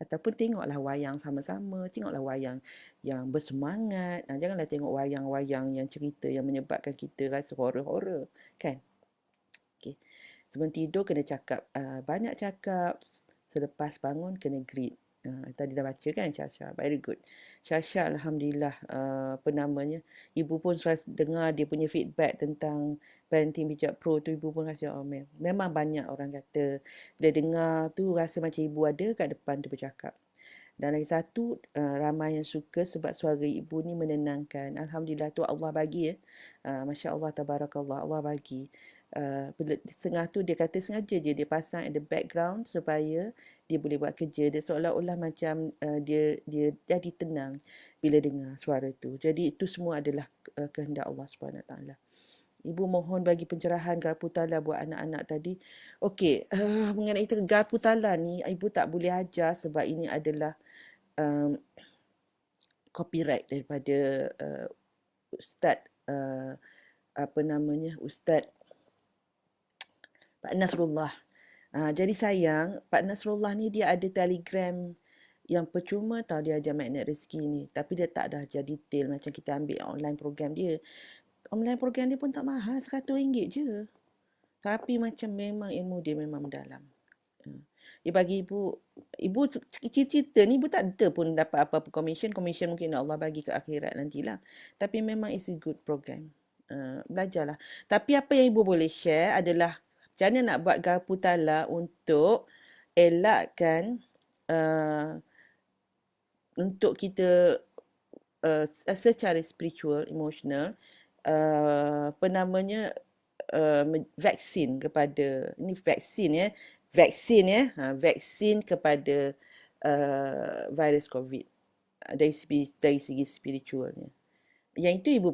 Ataupun tengoklah wayang sama-sama. Tengoklah wayang yang bersemangat. Janganlah tengok wayang-wayang yang cerita yang menyebabkan kita rasa horror-horror. Kan? Okay. Sebelum tidur kena cakap, banyak cakap. Selepas bangun kena greet. Tadi dah baca kan Syasha? Very good. Syasha Alhamdulillah, ibu pun selalu dengar dia punya feedback tentang Parenting Bijak Pro tu. Ibu pun rasa, memang banyak orang kata, bila dengar tu rasa macam ibu ada kat depan tu bercakap. Dan lagi satu, ramai yang suka sebab suara ibu ni menenangkan. Alhamdulillah tu Allah bagi. Masya Allah, tabarakallah, Allah bagi. Bila setengah tu dia kata sengaja je dia pasang at the background supaya dia boleh buat kerja. Dia seolah-olah macam dia jadi tenang bila dengar suara tu. Jadi itu semua adalah kehendak Allah SWT. Ibu mohon bagi pencerahan garpu tala buat anak-anak tadi. Okey, mengenai garpu tala ni, ibu tak boleh ajar sebab ini adalah copyright daripada Ustaz Ustaz Pak Nasrullah. Jadi sayang, Pak Nasrullah ni dia ada Telegram yang percuma tau, dia ajar magnet rezeki ni. Tapi dia tak dah ajar detail macam kita ambil online program dia. Online program dia pun tak mahal, RM100 je. Tapi macam memang ilmu dia memang mendalam. Dia bagi ibu cerita ni, ibu tak ada pun dapat apa-apa commission. Commission mungkin Allah bagi ke akhirat nantilah. Tapi memang it's a good program. Belajarlah. Tapi apa yang ibu boleh share adalah macam mana nak buat garpu tala untuk elakkan untuk kita secara spiritual, emotional, vaksin kepada, ini vaksin ya, vaksin ya, vaksin kepada virus COVID dari segi spiritualnya. Yang itu ibu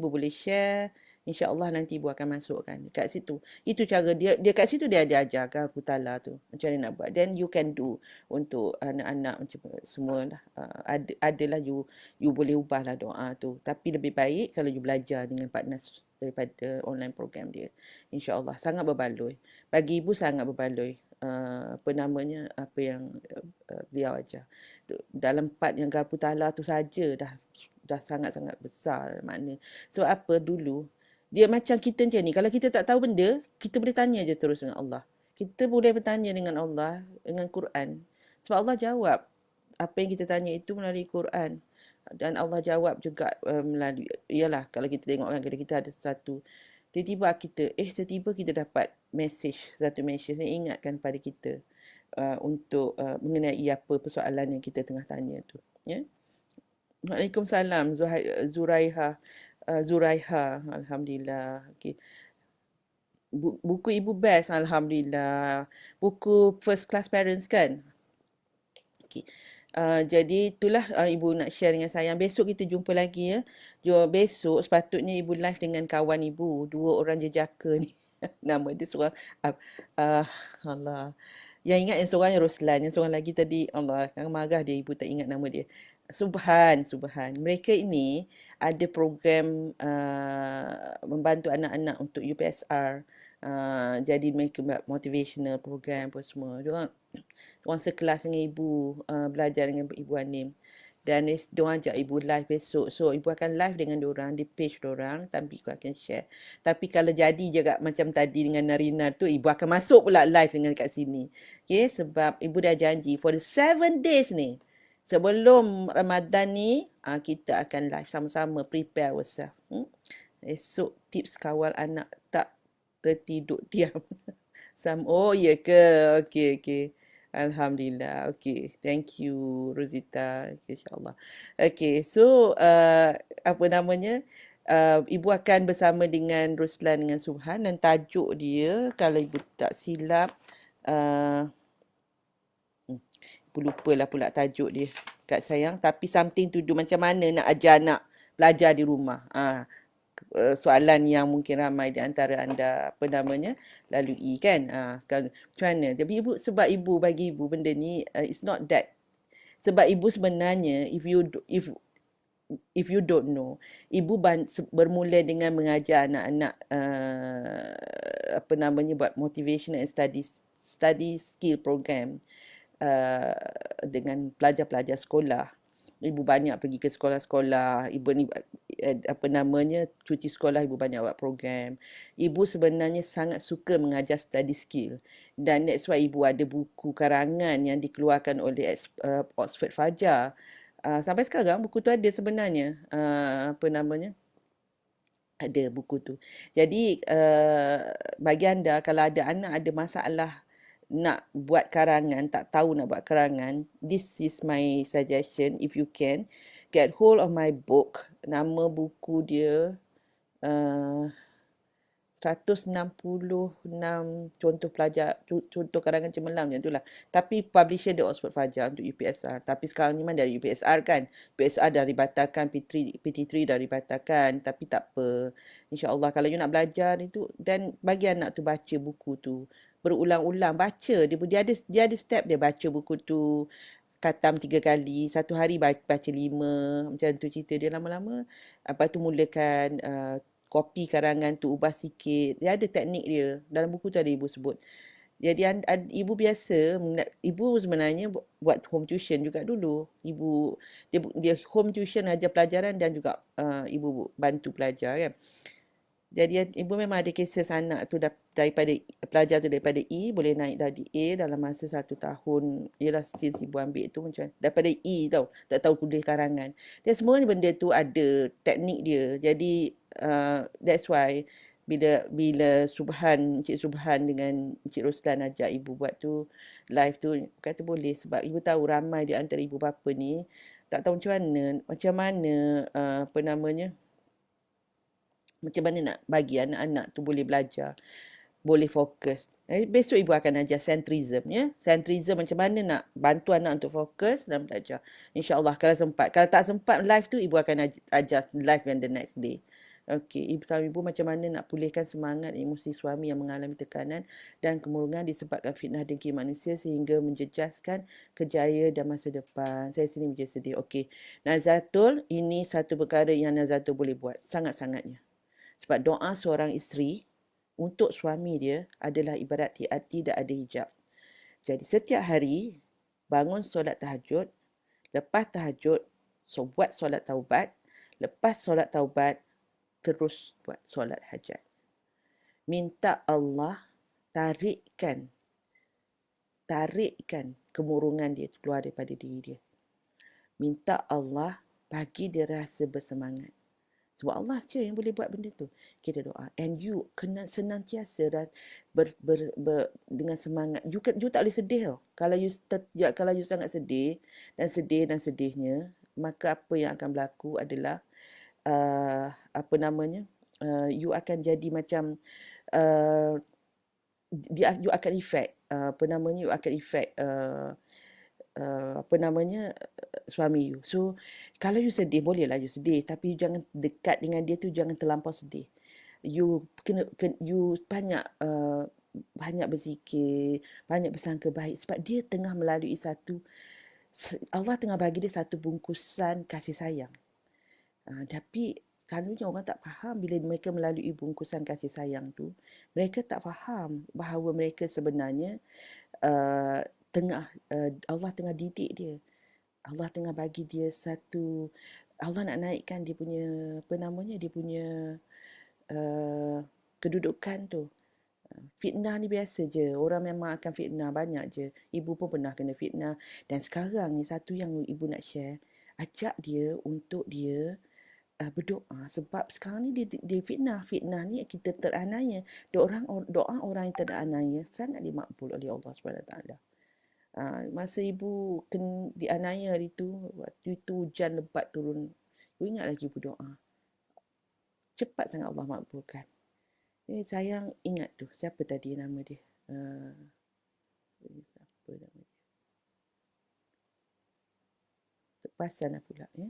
boleh share. InsyaAllah nanti ibu akan masukkan kat situ. Itu cara dia kat situ dia ada ajarkan Putala tu. Macam mana nak buat. Then you can do untuk anak-anak macam semua lah. Adalah you boleh ubahlah doa tu. Tapi lebih baik kalau you belajar dengan partner daripada online program dia. InsyaAllah sangat berbaloi. Bagi ibu sangat berbaloi. Apa yang beliau ajar. Dalam part yang Garputala tu saja dah sangat-sangat besar makna. Sebab apa dulu dia macam kita macam ni. Kalau kita tak tahu benda, kita boleh tanya je terus dengan Allah. Kita boleh bertanya dengan Allah, dengan Quran. Sebab Allah jawab apa yang kita tanya itu melalui Quran. Dan Allah jawab juga melalui, ialah kalau kita tengok kan, kalau kita ada sesuatu, tiba-tiba kita dapat satu message yang ingatkan pada kita untuk mengenai apa persoalan yang kita tengah tanya tu. Ya? Waalaikumsalam Zuraiha. Alhamdulillah. Okay. Buku ibu best, Alhamdulillah. Buku First Class Parents kan? Okay. Jadi itulah ibu nak share dengan saya. Besok kita jumpa lagi ya. Besok sepatutnya ibu live dengan kawan ibu. 2 orang jejaka ni. Nama dia seorang Allah. Yang ingat yang seorang Roslan, yang seorang lagi tadi Allah, kan marah dia ibu tak ingat nama dia. Subhan. Mereka ini ada program membantu anak-anak untuk UPSR. Jadi mereka motivational program apa semua. Diorang sekelas dengan ibu, belajar dengan ibu Anim. Dan diorang ajak ibu live besok. So ibu akan live dengan diorang di page diorang, tapi ibu akan share. Tapi kalau jadi juga macam tadi dengan Narina tu, ibu akan masuk pula live dengan kat sini. Okay, sebab ibu dah janji for the 7 days ni, sebelum Ramadan ni, kita akan live sama-sama, prepare ourselves. Esok tips kawal anak tak tertidur diam. Oh ya ke? Okey. Alhamdulillah. Okey. Thank you Rosita. InsyaAllah. Okey. So apa namanya? Ibu akan bersama dengan Ruslan dengan Subhan, dan tajuk dia kalau ibu tak silap ibu lupalah pula tajuk dia kat sayang, tapi something to do, macam mana nak ajar anak belajar di rumah. Soalan yang mungkin ramai di antara anda lalui kan. Macam mana? Tapi bagi ibu benda ni it's not that. Sebab ibu sebenarnya if you don't know, ibu bermula dengan mengajar anak-anak buat motivation and study skill program dengan pelajar-pelajar sekolah. Ibu banyak pergi ke sekolah-sekolah. Ibu ni cuti sekolah, ibu banyak buat program. Ibu sebenarnya sangat suka mengajar study skill. Dan that's why ibu ada buku karangan yang dikeluarkan oleh Oxford Fajar. Sampai sekarang buku tu ada sebenarnya. Ada buku tu. Jadi bagi anda, kalau ada anak ada masalah nak buat karangan, tak tahu nak buat karangan, this is my suggestion. If you can get hold of my book, nama buku dia 166 contoh karangan cemerlang macam itulah. Tapi publisher dia Oxford Fajar untuk UPSR. Tapi sekarang ni memang dari UPSR kan. UPSR dah dibatalkan, PT3 dah dibatalkan. Tapi tak apa. InsyaAllah kalau you nak belajar itu, dan bagi anak tu baca buku tu. Berulang-ulang baca. Dia ada step dia baca buku tu. Khatam 3 kali. Satu hari baca 5. Macam tu cerita dia lama-lama. Lepas tu mulakan copy karangan tu, ubah sikit. Dia ada teknik dia. Dalam buku tu ada ibu sebut. Jadi ibu sebenarnya buat home tuition juga dulu. Dia home tuition ajar pelajaran dan juga ibu bantu pelajar kan. Jadi ibu memang ada cases anak tu pelajar tu daripada E boleh naik dari A dalam masa 1 tahun. Ialah since ibu ambil tu macam daripada E tau. Tak tahu tulis karangan. Dan semua benda tu ada teknik dia. Jadi that's why bila Encik Subhan dengan Encik Roslan ajak ibu buat tu live tu, kata boleh sebab ibu tahu ramai di antara ibu bapa ni tak tahu macam mana Macam mana nak bagi anak-anak tu boleh belajar, boleh fokus. Besok ibu akan ajar centrism, ya. Centrism macam mana nak bantu anak untuk fokus dan belajar. InsyaAllah kalau sempat. Kalau tak sempat live tu, ibu akan ajar live on the next day. Okey, ibu tahu ibu macam mana nak pulihkan semangat emosi suami yang mengalami tekanan dan kemurungan disebabkan fitnah dengki manusia sehingga menjejaskan kejayaan dan masa depan. Saya sini menjadi sedih. Okey, Nazatul, ini satu perkara yang Nazatul boleh buat. Sangat-sangatnya. Sebab doa seorang isteri untuk suami dia adalah ibarat tidak ada hijab. Jadi setiap hari bangun solat tahajud, lepas tahajud buat solat taubat, lepas solat taubat terus buat solat hajat. Minta Allah tarikkan kemurungan dia keluar daripada diri dia. Minta Allah bagi dia rasa bersemangat. Sebab Allah saja yang boleh buat benda tu. Kita doa. And you kena senantiasa dengan semangat. You tak boleh sedih tau. Kalau you sangat sedih dan sedihnya, maka apa yang akan berlaku adalah you akan jadi macam you akan effect suami you. So kalau you sedih, bolehlah you sedih, tapi you jangan dekat dengan dia tu, jangan terlampau sedih. You banyak berzikir, banyak bersangka baik, sebab dia tengah melalui Allah tengah bagi dia satu bungkusan kasih sayang. Tapi selalunya orang tak faham bila mereka melalui bungkusan kasih sayang tu, mereka tak faham bahawa mereka sebenarnya Allah tengah didik dia. Allah tengah bagi dia Allah nak naikkan dia punya kedudukan tu. Fitnah ni biasa je. Orang memang akan fitnah, banyak je. Ibu pun pernah kena fitnah. Dan sekarang ni satu yang ibu nak share, ajak dia untuk dia berdoa. Sebab sekarang ni dia fitnah. Fitnah ni kita teraniaya. Doa orang yang teraniaya sangat dimakbul oleh Allah SWT. Masa ibu dianiaya hari tu, waktu itu hujan lebat turun, ibu ingat lagi ibu doa. Cepat sangat Allah makbulkan. Sayang ingat tu, siapa tadi nama dia? Siapa nama dia? Terpasan lah pula. Ya?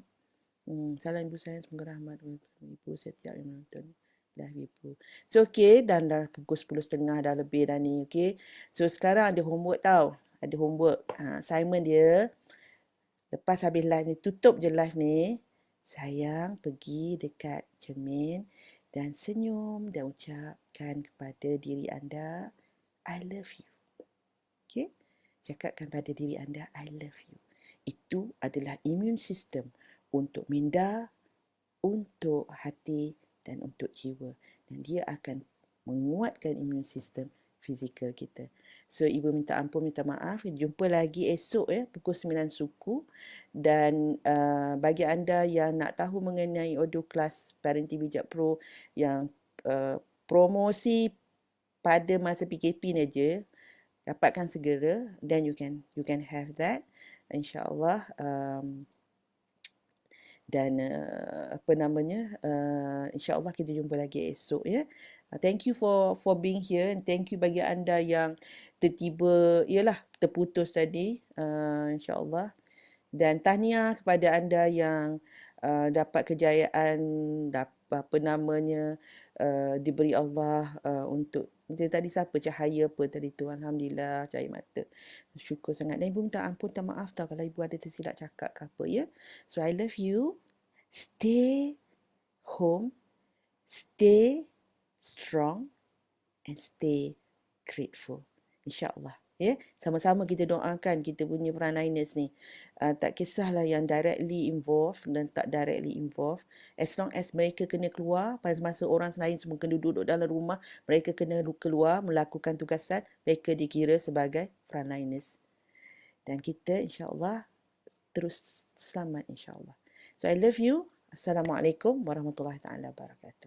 Salam ibu saya, semoga rahmat ibu setiap yang menonton live ibu. So okay, dan dah pukul 10.30 dah lebih dah ni. Okay. So sekarang ada homework tau. Ada homework. Assignment dia, lepas habis live ni, tutup je live ni. Sayang pergi dekat cermin dan senyum dan ucapkan kepada diri anda, I love you. Okay? Cakapkan pada diri anda, I love you. Itu adalah immune system untuk minda, untuk hati dan untuk jiwa. Dan dia akan menguatkan immune system fizikal kita. So ibu minta ampun, minta maaf. Jumpa lagi esok pukul 9 suku. Dan bagi anda yang nak tahu mengenai audio class Parenting Bijak Pro yang promosi pada masa PKP ni je, dapatkan segera. Then you can have that, insya-Allah. Dan insya-Allah kita jumpa lagi esok ya. Thank you for being here, and thank you bagi anda yang terputus tadi, insya-Allah. Dan tahniah kepada anda yang dapat kejayaan, diberi Allah untuk tadi siapa cahaya apa tadi tu, alhamdulillah, cahaya mata. Syukur sangat. Dan ibu minta ampun, minta maaf tau kalau ibu ada tersilap cakap ke apa ya. So I love you. Stay home, stay strong and stay grateful. InsyaAllah. Ya, sama-sama kita doakan kita punya frontliners ni. Tak kisahlah yang directly involved dan tak directly involved. As long as mereka kena keluar, pada masa orang lain semua kena duduk dalam rumah, mereka kena keluar melakukan tugasan, mereka dikira sebagai frontliners. Dan kita insyaAllah terus selamat insyaAllah. So I love you. Assalamualaikum warahmatullahi taala wabarakatuh.